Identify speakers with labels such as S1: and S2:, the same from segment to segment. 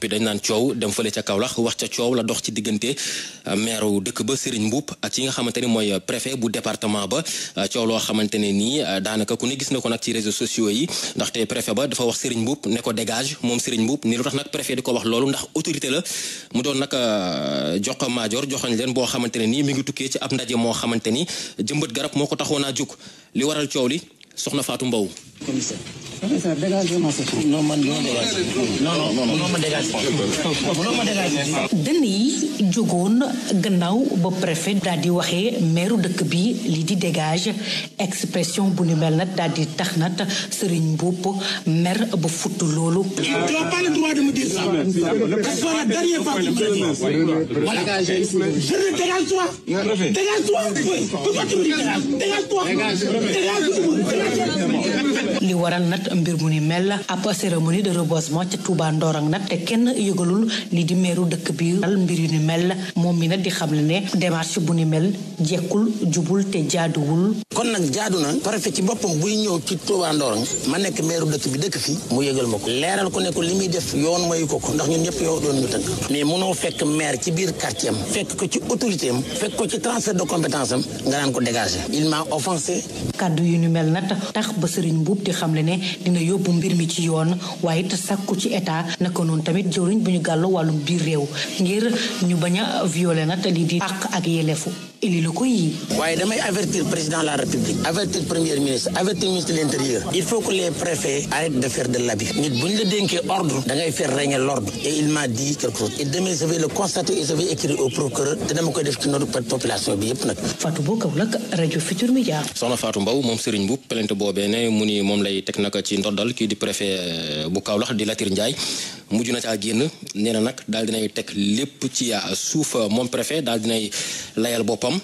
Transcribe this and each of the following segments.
S1: bi dañ naan coow dem fële ca Kaolack wax ca coow la dox ci diggante maire dëkk ba Serigne Mboup ak ci nga xamante ni mooy préfet bu département ba coow loo xamante ne nii daanaka ku ne gis na ko nag ci réseaux sociaux yi ndaxte préfet ba dafa wax Serigne Mboup ne ko dégage moom Serigne Mboup ni lu tax nag préfet di ko wax loolu ndax autorité la mu doon nag jox ko maajoor joxoñ leen boo xamante ne nii mi ngi tukkee ci ab ndaje moo xamante ni jëmbat garab moo ko taxoon a jóg li waral coow li soxna Fatou Mbow.
S2: Commissaire, dégagez ma section. Non, man non dégagé. Non, ma dégagé. Non, ma dégagé.
S3: dënn yi jógoon gannaaw ba préfet daal di waxee maire dëkk bi li di dégage expression bu ni mel nag daal di tax nag Serigne Mboup mer ba futt loolu.
S4: Tu n'as pas le droit de me dire ça. Ce soit la dernière fois que tu me le dis. Voilà. Je ne dégage-toi. Dégage-toi. Pourquoi tu me dis dégage-toi. Dégage-toi.
S3: li waral nag mbir mu ni mel ab cérémonie de reboisement ca Touba Ndorong nag te kenn yëgalul li di meeru dëkk bi dal mbir yu ni mel moom mi nag di xam ne démarche bu ni mel jekkul jubul te jaaduwul.
S2: kon nag jaadu na préfet ci boppam buy ñëw ci Touba Ndorong ma nekk meeru dëkk bi dëkk fi mu yëgal ma ko leeral ko ne ko li muy def yoon mayu ko ndax ñun ñëpp yow doon ñu tënk mais mënoo fekk maire ci biir quartier am fekk ko ci autorité am fekk ko ci transfert de compétence am nga naan ko dégager il m'a offensé.
S3: kaddu yu ni mel nag tax ba Serigne Mboup di xam ne dina yóbbu mbir mi ci yoon waaye it sàkku ci état naka noonu tamit jëwriñ bu ñu gàllu wàllum biir réew ngir ñu bañ a violer nag lii di àq ak yelleefu ili la ko yi.
S2: waaye damay avertir président de la république avertir premier ministre avertir ministre de l'intérieur il faut que les préfets arrêtent de faire de l'abus nit bu ñu la dénkee ordre da ngay faire régner l'ordre et il m'a dit quelque chose et demain je vais le constater et je vais écrire au procureur te dama koy def ci notre population bi yëpp nag.
S3: Fatou Mbow Kaolack rajo Futur Média.
S1: soxna Fatou Mbow moom Serigne Mboup plainte boobee ne mu ni moom lay teg nag ci ndoddal kii di préfet bu Kaolack di Latir Ndiaye mujj na caa génn nee na nag daal dinay teg lépp ci suuf moom préfet daal dinay layal boppam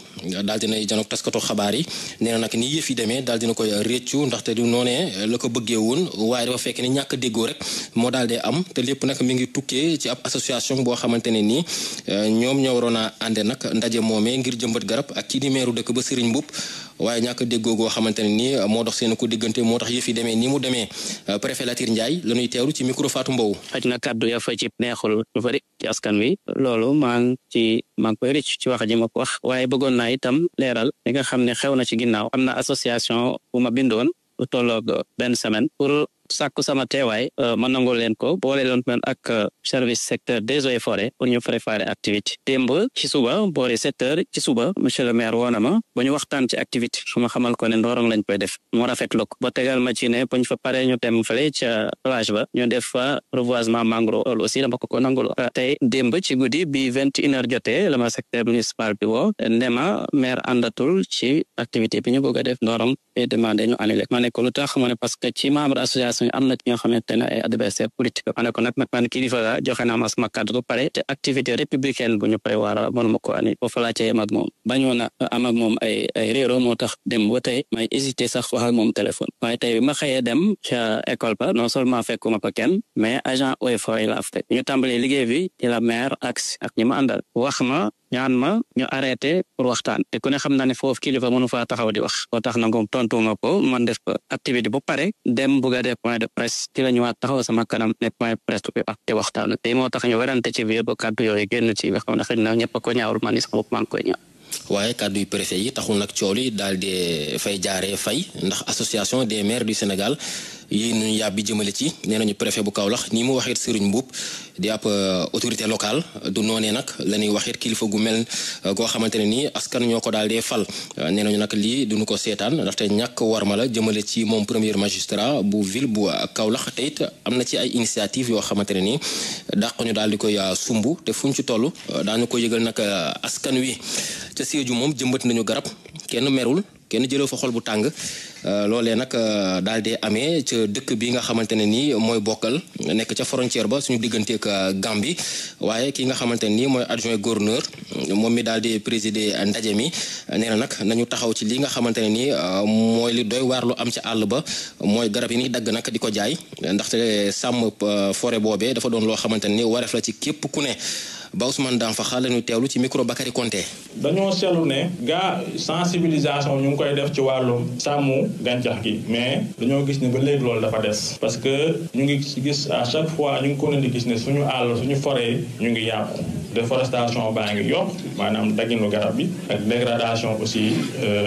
S1: daal dinay janook taskatu xabaar yi nee na nag ni yëf yi demee daal dina koy réccu ndaxte du noonee la ko bëggee woon waaye dafa fekk ni ñàkk déggoo rek moo daal dee am te lépp nag mi ngi tukkee ci ab association boo xamante ne nii ñoom ñoo waroon a ànde nag ndaje moomee ngir jëmbat garab ak kii di meeru dëkk ba Serigne Mboup waaye ñàkk déggoo goo xamante ne nii moo dox seen ko diggante moo tax yëf yi demee ni mu demee préfet Latir Ndiaye la ñuy teewlu ci micro Fatou Mbow.
S5: xaj na kàddu ya fa ci neexul lu bari ci askan wi loolu maa ngi koy rëcc ci wax ji ma ko wax waaye bëggoon naa itam leeral li nga xam ne xew na ci ginnaaw am na association bu ma bindoon lu tolloog benn semaine pour sàkku sama teewaay ma nangul leen ko boole loon man ak service secteur des eaux et forêts pour ñu préparer activité démb ci suba boori 7 heures ci suba monsieur le maire woona ma ba ñu waxtaan ci activité su ma xamal ko ne Ndorong lañ koy def moo rafetlu ko ba tegal ma ci ne bu ñu fa paree ñu dem fële ca plage ba ñu def fa reboisement mangrove loolu aussi dama ko nangul tey démb ci guddi bi 21 heures jotee la ma secteur municipal bi woo ne ma maire àndatul ci activité bi ñu bëgg a def Ndorong et demandé ñu annulé ma ne ko lu tax ma ne parce que ci membre association am na ci ñoo xamante ne ay adversaire politique ma ne ko nag man kilifa la joxe naa ma sama cadre ba pare te activité républicaine bu ñu prévoir mënuma ko ani foofu laa cee am ak moom bañoon a am ak moom ay réero moo tax dem ba tey may hésité sax wax ak moom téléphone waaye tey bi ma xëyee dem ca école ba non seulement fekkuma fa kenn mais agent eaux et forêts la fekk ñu tàmbalee liggéey bi ci la maire ak ñi ma àndal wax ma ñaan ma ñu arrêté pour waxtaan te ku ne xam naa ne foofu kilifa mënu faa taxaw di wax boo tax na ngoom tontuma ko man def ko activité bu pare dem bugg a def point de presse ci la ñu waat taxaw sama kanam ne point de presse bi ak te waxtaan te moo tax ñu werante ci biir ba kàddu yooyu génn ci nga xam ne xëy na ñëpp a ko ñaawul man ni sama bopp maa ngi koy ñaaw
S1: waaye kàddu yu préfet yi taxul nag coow li daal di fay jaaree fay ndax association des maires du Sénégal yi ñu yàbbi jëmale ci nee nañu préfet bu Kaolack nii mu waxee Serigne Mboup di ab autorité locale du noonee nag la ñuy waxee kilifa gu mel goo xamante ne nii askan ñoo ko daal dee fal nee nañu nag lii duñu ko seetaan ndaxte ñàkk warma la jëmale ci moom premier magistrat bu ville bu Kaolack te it am na ci ay initiative yoo xamante ne nii dàq ñu daal di koy sumb te fuñ ci toll daañu ko yëgal nag askan wi ca Sédhiou moom jëmbat nañu garab kenn merul kenn jëlee fa xol bu tàng loolee nag daal di amee ca dëkk bi nga xamante ne nii mooy bokkal nekk ca frontière ba suñu digganteeg Gambie waaye ki nga xamante ne nii mooy adjoint gouverneur moom mi daal di présider ndaje mi nee na nag nañu taxaw ci li nga xamante ne nii mooy li doy waar lu am ci àll ba mooy garab yi ni dagg nag di ko jaay ndaxte sàmm forêt boobee dafa doon loo xamante ne nii wareef la ci képp ku ne ba Ousmane Danfakha la ñu teewlu ci micro Bakary Konté.
S6: dañoo seetlu ne sensibilisation ñu ngi koy def ci wàllum sàmm gàncax gi mais dañoo gis ne ba léegi loolu dafa des parce que ñu ngi gis à chaque fois ñu ngi ko di gis ne suñu àll suñu forêt ñu ngi yàqu déforestation baa ngi yokk maanaam dagginu garab bi ak dégradation aussi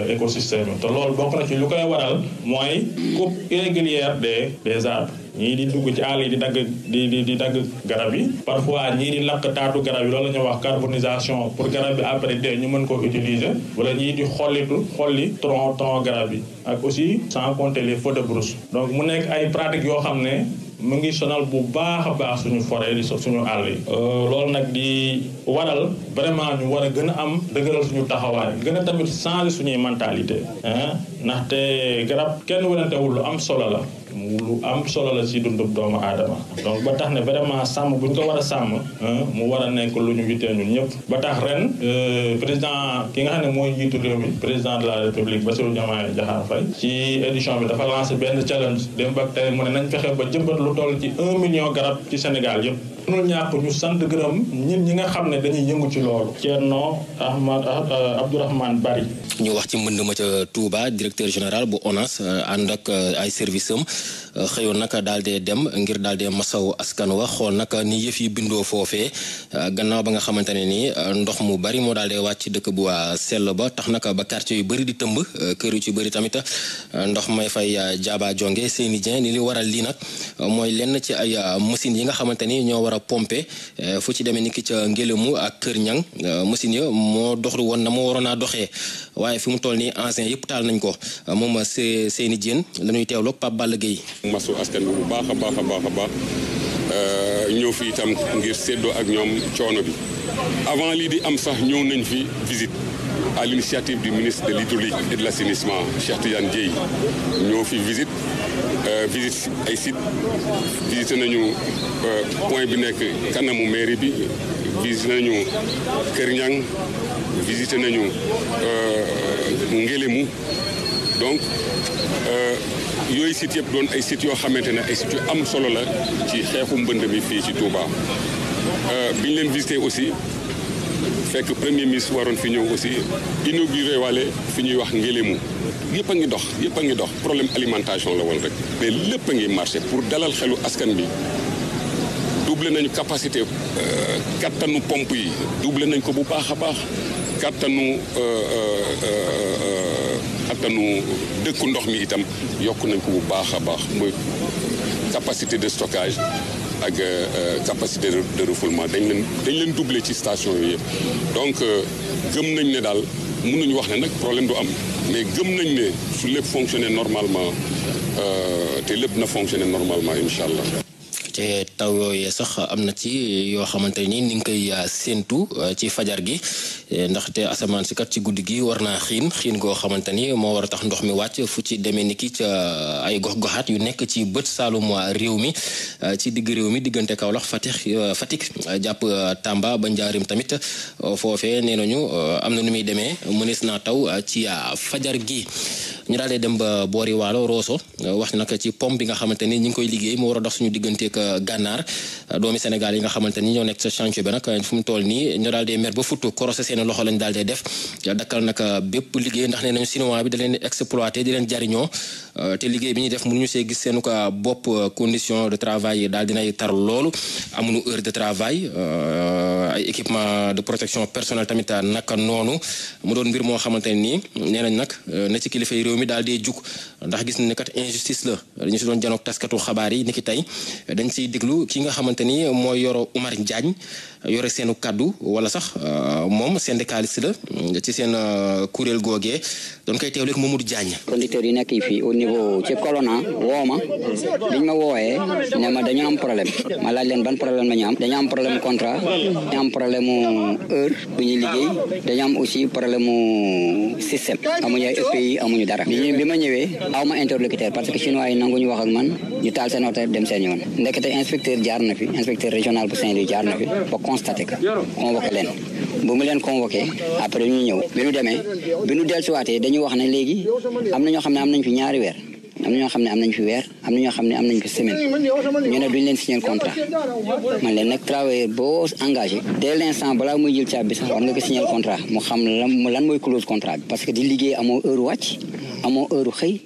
S6: écosystème bi te loolu bokk na ci lu koy waral mooy coupe irrégulière des arbres ñii di dugg ci àll yi di dagg garab yi parfois ñii di lakk taatu garab yi loolu la ñuy wax carbonisation pour garab bi après dee ñu mën ko utiliser wala ñii di xolli tronc garab yi ak aussi sans compter les feux de brousse donc mu nekk ay pratiques yoo xam ne mu ngi sonal bu baax a baax suñu forêt di suñu àll yi loolu nag di waral vraiment ñu war a gën a am dëgëral suñu taxawaay gën a tamit changer suñuy mentalité ndaxte garab kenn werantewul lu am solo la ci dundub doomu aadama donc ba tax ne vraiment sàmm bu ñu ko war a sàmm mu war a nekk lu ñu yittee ñun ñëpp ba tax ren président ki nga xam ne mooy njiitu réew mi président de la république Bassirou Diomaye Diakhar Faye ci édition bi dafa lancé benn challenge démb ak tey mu ne nañ fexe ba jëmbat lu toll ci 1 million garab ci Sénégal yëpp mënul ñàkk ñu sant gërëm ñi nga xam ne dañuy yëngu ci loolu Thierno Abdourahmane Bari
S1: ñu wax ci mbënd ma ca Touba directeur général bu ONAS ànd ak ay service am xëyoon nag daal dee dem ngir daal dee masaw askan wa xool nag ni yëf yi bindoo foofee gannaaw ba nga xamante ne ni ndox mu bari moo daal dee wàcc dëkk bu sell ba tax nag ba quartier yu bëri di tëmb kër yu ci bëri tamit ndox may fay jaaba jonge Seyni Dieng li waral lii nag mooy lenn ci ay machines yi nga xamante ni ñoo war a pomper fu ci demee ni ki ca Ngélémou ak Kër Ñang machines ya moo doxlu woon na moo waroon a doxee waaye fi mu toll nii engins yëpp taal nañ ko moom Seyni Dieng la ñuy teewloog Pape Balla Gueye.
S7: masu askan bi bu baax a baax ñëw fi itam ngir séddoo ak ñoom coono bi avant lii di am sax ñëw nañ fi visite à l'initiative du ministre de l'hydraulique et de l'assainissement Cheikh Tidiane Dièye ñëw fi visite ay site visité nañu point bi nekk kanamu mairie bi visité nañu Kër Ñang visité nañu Ngélémou donc yooyu sites yëpp doon ay sites yoo xamante ne ay sites yu am solo la ci xeexu mbënd mi fii ci Touba bi ñu leen visité aussi fekk premier ministre waroon fi ñëw aussi inauguré wale fi ñuy wax Ngélémou yëpp a ngi dox problème alimentation la woon rek mais lépp a ngi marché pour dalal xelu askan bi doublé nañu capacité kattanu pompe yi doublé nañ ko bu baax a baax kattanu dëkku ndox mi itam yokk nañ ko bu baax a baax mooy capacité de stockage ak capacité de refoulement dañ leen doublé ci station yooyu yëpp donc gëm nañ ne daal mënuñu wax ne nag problème du am mais gëm nañ ne su lépp fonctionner normalement te lépp na fonctionner normalement incha allah.
S1: te taw yooyee sax am na ci yoo xamante ni nga koy séentu ci fajar gi ndaxte asamaan si kat ci guddi gi war naa xiin goo xamante ni moo war a tax ndox mi wàcc fu ci demee ni ki ca ay gox-goxaat yu nekk ci bët saalum réew mi ci digg réew mi diggante Kaolack Fatick jàpp Tamba ba Njaarim tamit foofee nee nañu am na nu muy demee mënees naa taw ci fajar gi. ñu daal di dem ba boori Waalo Rosso wax nag ci pom bi nga xamante ni ñu ngi koy liggéey mu war a dox suñu digganteeg gànnaar doomi Sénégal yi nga xamante ni ñoo nekk sa chantier bi nag fu mu toll nii ñu daal di mer ba futtu korosé seen loxo lañ daal di def dakkal nag bépp liggéey ndax nee nañu chinois bi da leen exploité di leen jariñoo te liggéey bi ñuy def mënuñu see gis seen ko bopp condition de travail daal dinay tar loolu amuñu heure de travail ay équipement de protection personnelle tamit naka noonu mu doon mbir moo xamante ne nii nee nañ nag na ci kilifa yi réew mi daal di jug ndax gis nañ ne kat injustice la dañu si doon janook taskatu xabaar yi ni ki tey dañ siy déglu ki nga xamante ni mooy yoro Oumar Diagne yore seenu kaddu wala sax moom syndicaliste la ci seen kuréel googee doon koy teewleeg Mamadou Diagne.
S8: conducteurs yi nekk fii au niveau ci Colonna woo ma biñ ma woowee ne ma dañu am problème ma laaj leen ban problème la ñu am dañu am problème contrat dañu am problème heure bu ñuy liggéey dañu am aussi problème système amuñu ay EPI amuñu dara bi ma ñëwee aw ma interlocuteur parce que chinois yi nanguñu wax ak man ñu taal seen oto dem seen yoon ndekete inspecteur jaar na fi inspecteur régional bu Saint-Louis jaar na fi ba constaté que convoqué leen bu mu leen convoqué après ñu ñëw bi ñu demee bi ñu dellusiwaatee dañu wax ne léegi am na ñoo xam ne am nañ fi ñaari weer am na ñoo xam ne am nañ fi weer am na ñoo xam ne am nañ fi semaine ñu ne duñ leen signer contrat man leen nag travailleur boo engagé dès l'instant balaa muy jël caabi sax war nga ko signer contrat mu xam lan mooy clause contrat bi parce que di liggéey amoo heure wàcc amoo heure xëy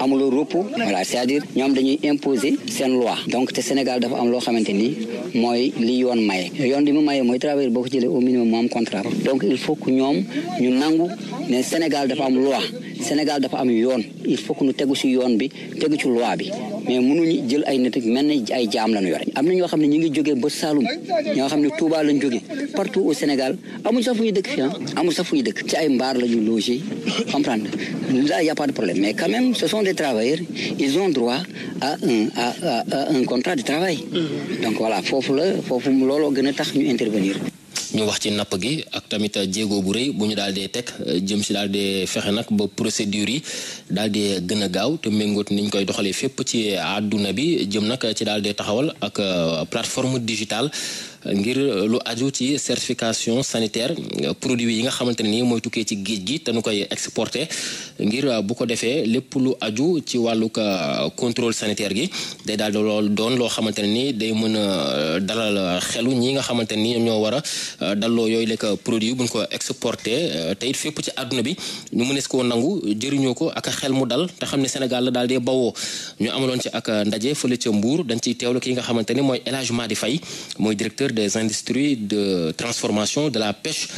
S8: amuloo repos voilà c'est-à-dire ñoom dañuy imposer seen loi donc te Sénégal dafa am loo xamante ni mooy li yoon maye yoon li mu maye mooy travailleur boo ko jëlee au minimum mu am contrat donc il faut que ñoom ñu nangu ne Sénégal dafa am loi Sénégal dafa am yoon il faut que ñu tegu ci yoon bi tegu ci loi bi mais mënuñu jël ay nit mel ni ay jaam lañu yore am na ñoo xam ne ñu ngi jógee ba Saloum ñoo xam ne Touba lañ jógee partout au Sénégal amuñ sax fu ñu dëkk fii amuñ sax fu ñu dëkk ci ay mbaar la ñu logé comprendre là y a pas de problème mais quand même ce sont des travailleurs ils ont droit à un contrat de travail donc voilà foofu looloo gën a tax ñu intervenir.
S1: ñu wax ci napp gi ak tamit jéego bu rëy bu ñu daal di teg jëm si daal di fexe nag ba procédure yi daal di gën a gaaw te méngoot ni ñu koy doxalee fépp ci àdduna bi jëm nag ci daal di taxawal ak plateforme digitale ngir lu aju ci certification sanitaire produit yi nga xamante ne nii mooy tukkee ci géej gi te nu koy exporter ngir bu ko defee lépp lu aju ci wàllug contrôle sanitaire gi day daal di doon loo xamante ne nii day mën a dalal xelu ñi nga xamante ne nii ñoo war a dalloo yooyu lekk produit bu ñu ko exporter te it fépp ci àdduna bi ñu mënees koo nangu jëriñoo ko ak xel mu dal te xam ne Sénégal la daal di bawoo ñu amaloon ci ak ndaje fële ca Mbour dañ ciy teewlu ki nga xamante ni mooy El Hadj Madi Faye mooy directeur des industries de transformation de la pêche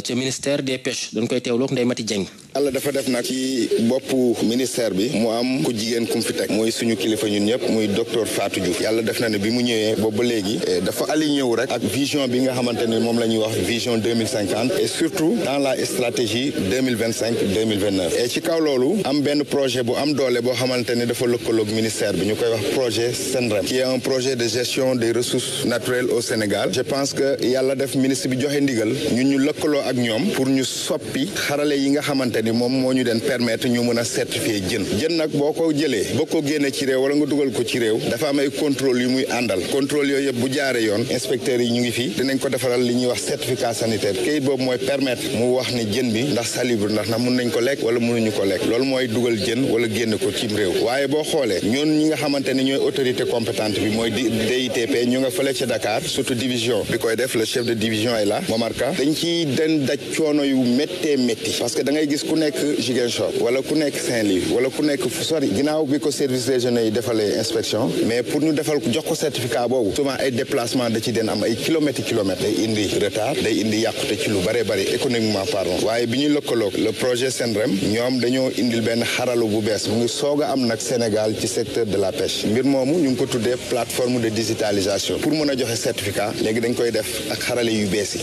S1: ci ministère des pêches dañ koy teewloog Ndeye Mati Dieng.
S9: Yàlla dafa def nag ci boppu ministère bi mu am ku jigéen kum fi teg mooy suñu kilifa ñun ñëpp muy docteur Fatou Diouf yàlla def na ne bi mu ñëwee boobu ba léegi dafa aligné wu rek ak vision bi nga xamante ne moom la ñuy wax vision 2050 et surtout dans la stratégie 2025-2029 et ci kaw loolu am benn projet bu am doole boo xamante ne dafa lëkkaloog ministère bi ñu koy wax projet SENREM qui est un projet de gestion des ressources naturelles au Sénégal je pense que yàlla def ministre bi joxe ndigal ñun ñu lëkkaloo ak ñoom pour ñu soppi xarale yi nga xamante ni moom moo ñu den permettre ñu mën a certifier jën nag boo ko jëlee boo ko génne ci réew wala nga dugal ko ci réew dafa am ay contrôle yu muy àndal contrôle yooyu yëpp bu jaaree yoon inspecteurs yi ñu ngi fi dinañ ko defaral li ñuy wax certificat sanitaire kayit boobu mooy permettre mu wax ni jën bi ndax salubre ndax mun nañ ko lekk wala mënuñu ko lekk loolu mooy dugal jën wala génn ko ci réew waaye boo xoolee ñun ñi nga xamante ni ñooy autorité compétente bi mooy DITP ñu nga fële ca Dakar surtout division bi koy def le chef de division est là Momar Ka dañ ci den daj coono yu méttee métti parce que da ngay gis ku nekk Ziguinchor wala ku nekk Saint-Louis wala ku nekk fu sori ginnaaw bi ko service régionaux yi defalee inspection mais pour ñu defal jox ko certificat boobu souvent ay déplacement da ci den am ay kilomètres day indi retard day indi yàqute ci lu bare bari économiquement pardon waaye bi ñuy lëkkaloog le projet SENREM ñoom dañoo indil benn xaralu bu bees mu ngi soog a am nag Sénégal ci secteur de la pêche mbir moomu ñu ngi ko tuddee plateforme de digitalisation pour mën a joxe certificat léegi dañ koy def ak xarale yu bees yi.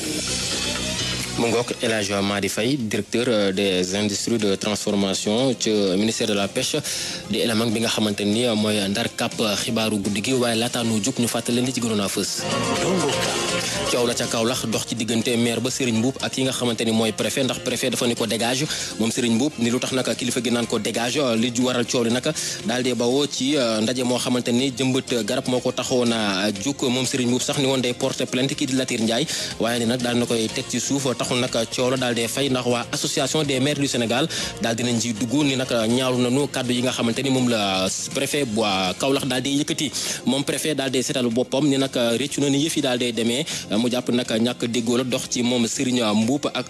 S1: mu ngoog El Hadj Madi Faye directeur des industries de transformation ci ministère de la pêche di élément bi nga xamante ni mooy ndar kàpp xibaaru guddi gi waaye laataa nu jóg ñu fàttali leen li ci gënoon a fës. coow la ca Kaolack dox ci diggante maire ba Serigne Mboup ak ki nga xamante ni mooy préfet ndax préfet dafa ni ko dégage moom Serigne Mboup ni lu tax naka kilifa gi naan ko dégage li waral coow li naka daal di bawoo ci ndaje moo xamante ni jëmbat garab moo ko taxoon a jóg moom Serigne Mboup sax ni woon day porter plainte kii di Latir Ndiaye waaye ni nag daal na koy teg ci suuf taxul nag coow la daal dee fay ndax waa association des maires du Sénégal daal dinañ ci dugg ni nag ñaaru nañu kàddu yi nga xamante ni moom la préfet bu Kaolack daal di yëkkati moom préfet daal dee seetal boppam ni nag réccu na ni yëf yi daal dee demee mu jàpp nag ñàkk déggoo la dox ci moom Serigne Mboup ak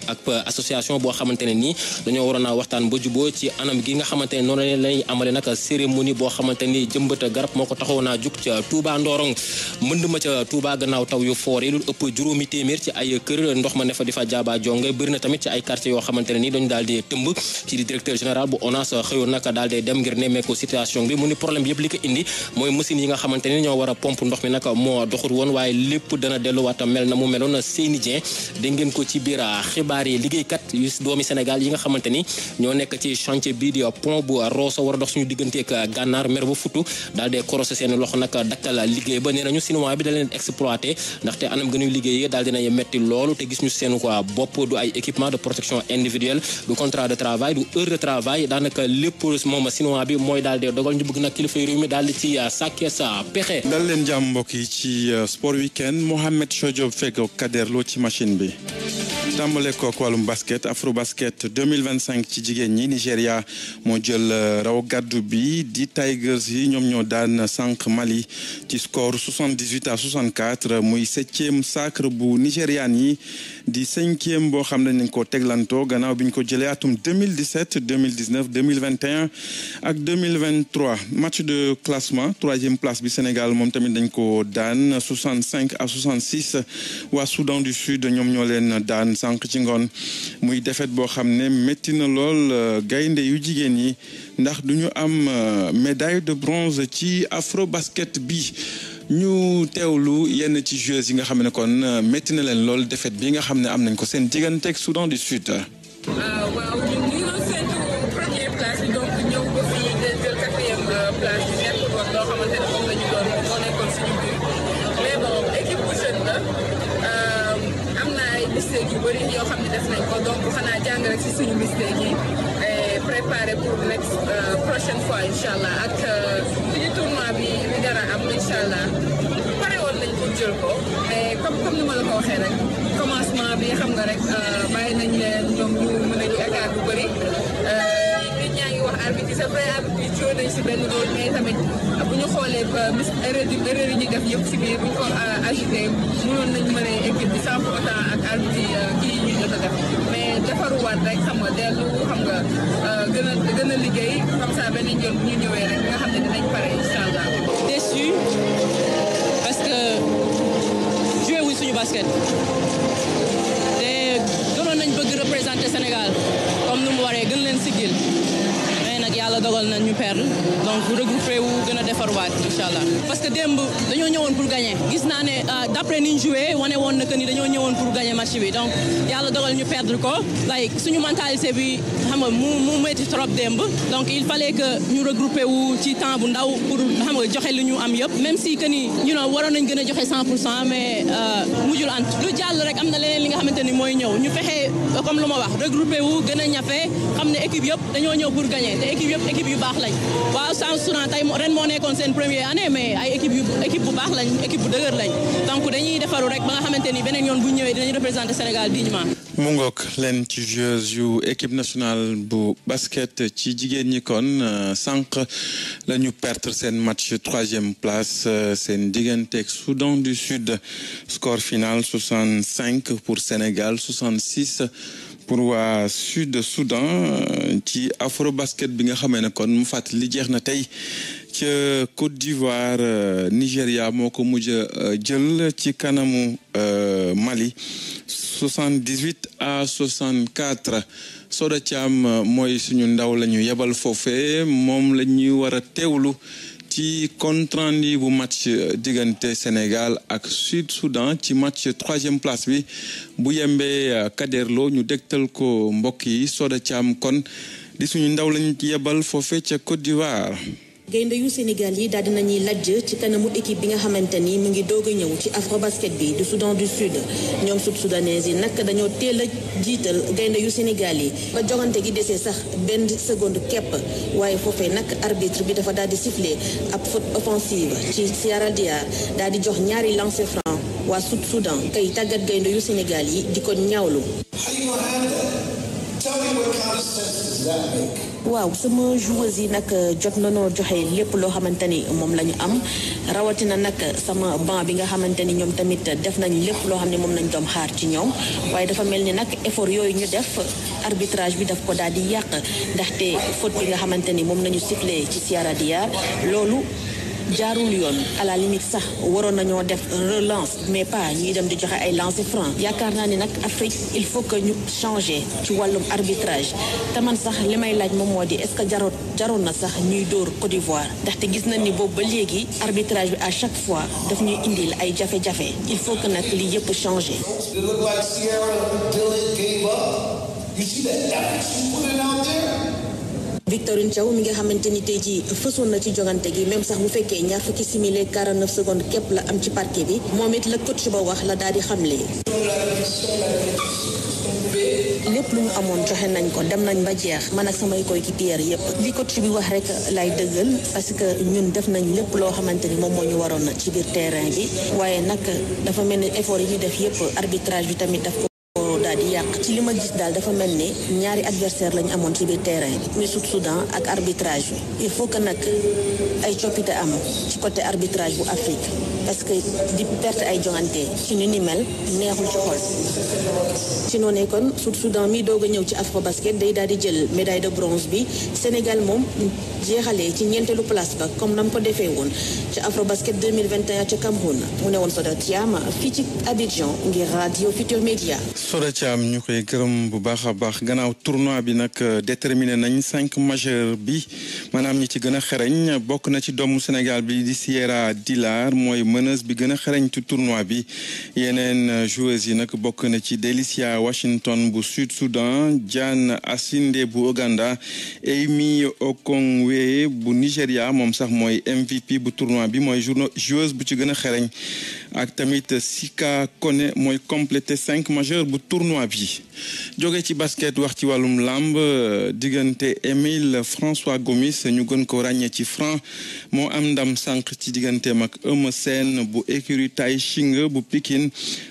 S1: association boo xamante ne nii dañoo waroon a waxtaan ba juboo ci anam gi nga xamante ne noonu lañuy amale nag cérémonie boo xamante ni jëmbat garab moo ko taxawoon a jug ca Touba Ndorong mënd ma ca Touba gannaaw taw yu foore lu ëpp juróomi téeméer ci ay kër ndox ma ne fa di fa jaaba jonge bëri na tamit ci ay quartiers yoo xamante ne nii dañu daal di tëmb ci di directeur général bu ONAS xëyoon nag daal di dem ngir nemmeeku situation bi mu ni problème bi yëpp li ko indi mooy machine yi nga xamante ni ñoo war a pompe ndox mi nag moo doxul woon waaye lépp dana delluwaat mel na mu meloon Seyni Dieng dégg ngeen ko ci biir xibaar yi liggéeykat yu doomi Sénégal yi nga xamante ni ñoo nekk ci chantier bii di pont bu Rosso war a dox suñu digganteeg gànnaar mer ba futu daal di korosé seen loxo nag dakkal liggéey ba nee nañu chinois bi da leen exploité ndaxte anam gënuy liggéeyee daal dinañ metti loolu te gis ñu seen quoi bopp du ay équipement de protection individuelle du contrat de travail du heure de travail daanaka lépp moom chinois bi mooy daal di dogal ñu bëgg nag kilifa réew mi daal di ci sàkkee sa pexe.
S10: dal leen jàmm mbokk yi ci sport weekend Mohamed Diop fekk Kader Lo ci machine bi. tàmbale kook wàllum basket Afrobasket 2025 ci jigéen ñi Nigéria moo jël raw gàddu bi di Tigers yi ñoom ñoo daan sànq Mali ci score 78-64 muy 7e sacre bu Nigérian yi di 5e boo xam ne nañ ko teglantoo gannaaw bi ñu ko jëlee atum 2017 2019 2021 ak 2023 match de classement 3e place bi Sénégal moom tamit dañ ko daan 65-66 waa Soudan du Sud ñoom ñoo leen daan sànq ci ngoon muy défaite boo xam ne métti na lool gaynde yu jigéen yi ndax duñu am médaille de bronze ci Afrobasket bi ñu teewlu yenn ci joueuses yi nga xam ne kon métti na leen lool défaite bi nga xam ne am nañ ko seen digganteeg Soudan du Sud.
S11: waaw ñu ngi doon séntu première place bi donc ñëw ba fii jël 4e place bi nekk woon loo xamante ne moom la ñu doon moo nekkoon suñu biir mais bon équipe bu jeune la am na ay mistake yu bëri yoo xam ne def nañ ko donc xanaa jàng rek si suñu mistake yi et préparer pour next prochaine fois incha allah ak suñu tournoi bi li dara am incha allah pare woon nañ pour jël ko mais comme ni ma la ko waxee rek commencement bi xam nga rek bàyyi nañ leen ñoom ñu mën a ñu écart bu bëri nit ñaa ngi wax arbitre yi c'est vrai arbitre yi joué nañ si benn rôle mais tamit bu ñu xoolee erreur yi ñuy def yëpp si biir bu ñu ko ajouté mënoon nañ mën a équipe bi sans pour autant ak arbitre yi kii ñu jot a def mais defaruwaat rek xam nga dellu xam nga gën a liggéey comme ça benn yoon bu ñu ñëwee rek nga xam ne dinañ pare incha allah.
S12: déçu parce que joué wuñ suñu basket te gënoon nañ bëgg représenter Sénégal comme nu mu waree gën leen siggil mais nag yàlla dogal nañ ñu perdre donc regroupé wu gën a defarwaat incha allah. parce que démb dañoo ñëwoon pour gagner gis naa ne d'après ni ñu joué wane woon na que ni dañoo ñëwoon pour gagner match bi donc yàlla dogal ñu perdre ko like suñu mentalité bi xam nga mu métti trop démb donc il fallait que ñu regroupé wu ci temps bu ndaw pour xam nga joxe li ñu am yëpp même si que ni ñu know waroon nañ gën a joxe 100% mais mujjul ant lu jàll rek am na leneen li nga xamante ni mooy ñëw ñu fexe comme lu ma wax regroupé wu gën a ñafe xam ne équipe yëpp dañoo ñëw pour gagner te équipe yëpp équipe yu baax lañ waaw Soudan tey ren moo nekkoon seen première année mais ay équipe bu baax lañ équipe bu dëgër lañ donc dañuy defaru rek ba nga xamante ni beneen yoon bu ñëwee dinañ représenter Sénégal dignement.
S10: mu ngoog leen ci joueuse yu équipe nationale bu basket ci jigéen ñi kon sànq la ñu perdre seen match 3e place seen digganteeg Soudan du Sud score final 65 pour Sénégal 66 pour waa Sud Soudan ci Afrobasket bi nga xamee ne kon mu fàttali jeex na tey ca Côte d'Ivoire Nigéria moo ko mujj jël ci kanamu Mali 78-64 Soda Thiam mooy suñu ndaw la ñu yebal foofee moom la ñuy war a teewlu ci compte rendu bu match diggante Sénégal ak Sud Soudan ci match 3e place bi bu yembee Kaderlo ñu dégtal ko mbokk yi Soda Thiam kon di suñu ndaw lañu yebal foofee ca Côte d'Ivoire.
S13: gaynde yu Sénégal yi daal dinañuy lajj ci kanamu équipe bi nga xamante ni mu ngi doog a ñëw ci Afrobasket bi du Soudan du Sud ñoom sud-soudanais yi nag dañoo teel a jiital gaynde yu Sénégal yi ba jogante gi desee sax benn seconde képp waaye foofee nag arbitre bi dafa daal di siffler ab faute offensive ci Sierra Diar daal di jox ñaari lancer franc waa Sud-Soudan kay tàggat gaynde yu Sénégal yi di ko ñaawlu. waaw sama joueuse yi nag jot nañoo joxe lépp loo xamante ni moom la ñu am rawatina nag sama banc bi nga xamante ni ñoom tamit def nañ lépp loo xam ne moom lañ doon xaar ci ñoom waaye dafa mel ni nag effort yooyu ñu def arbitrage bi daf ko daal di yàq ndaxte faute bi nga xamante ni moom nañu sifflé ci Sierra Diar loolu jaarul yoon à la limite sax waroon nañoo def relance mais pas ñuy dem di joxe ay lancer franc yaakaar naa ni nag Afrique il faut que ñu changer ci wàllum arbitrage te man sax li may laaj moom moo di est-ce que jaroon na sax ñuy dóor Côte d'Ivoire ndaxte gis nañ ni boobu ba léegi arbitrage bi à chaque fois daf ñuy indil ay jafe-jafe il faut que nag lii yëpp changer. Victorine Thiaw mi nga xamante ni tey jii fësoon na ci jogante gi même sax bu fekkee ñaar fukki simili 49 secondes képp la am ci parquet bi moom it la coach ba wax la daal di xamle. lépp lu ñu amoon joxe nañ ko dem nañ ba jeex man ak samay coéquipiers yépp li coach bi wax rek lay dëggal parce que ñun def nañ lépp loo xamante ni moom moo ñu waroon ci biir terrain bi waaye nag dafa mel ni effort yi ñu def yépp arbitrage bi tamit daf ko daal di yàq ci li ma gis daal dafa mel ni ñaari adversaire lañu amoon ci biir terrain bi muy Soudan ak arbitrage bi il faut que nag ay coppite am ci côté arbitrage bu Afrique parce que di perte ay joŋante ci ni mel neexul ci xol ci noonu kon Soudan mi doog a ñëw ci Afrobasket day daal di jël médaille de bronze bi Sénégal moom jeexalee ci ñeenteelu place ba comme nam ko defee woon ci Afrobasket 2021 ca Cameroun mu ne woon Soda Thiam fii ci Abidjan ngir Radio Futur Média.
S10: Soda Thiam ñu koy gërëm bu baax a baax gannaaw tournoi bi nag déterminé nañ 5 majeurs bi maanaam ñi ci gën a xereñ bokk na ci doomu Sénégal bi di Sierra Dilar mooy meneuse bi gën a xereñ ci tournoi bi yeneen joueuses yi nag bokk na ci Delicia Washington bu Sud Soudan Diane Asinde bu Ouganda Amy Okongwe bu Nigéria moom sax mooy MVP bu tournoi bi mooy joueuse bu ci gën a xereñ ak tamit Sika Kone mooy complété 5 majeurs bu tournoi bi jóge ci basket wax ci wàllum lamb diggante Émile François Gomis ñu gën ko ràññee ci franc moo am ndam sànq ci digganteem ak Eumeu Sène bu écurie Tai Shinga bu Pikine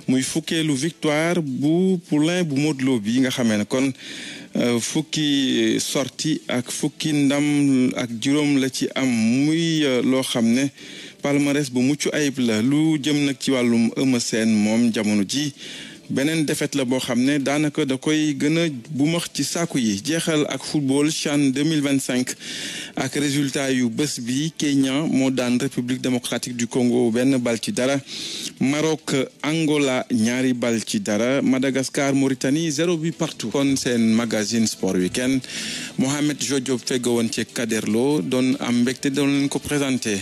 S10: muy fukkeelu victoire bu poulain bu Modou Lo bi nga xamee ne kon fukki sortie ak fukki ndam ak juróom la ci am muy loo xam ne palmarès bu mucc ayib la lu jëm nag ci wàllum Eumeu Sène moom jamono ji beneen défaite la boo xam ne daanaka da koy gën a bu max ci saaku yi jeexal ak football CHAN 2025 ak résultat yu bés bi Kenya moo daan République démocratique du Congo benn bal ci dara Maroc Angola ñaari bal ci dara Madagascar Mauritanie 0 but partout kon seen magazine sport weekend Mohamed Jojo feggoon ci Kaderlo doon am mbégte doon leen ko présenté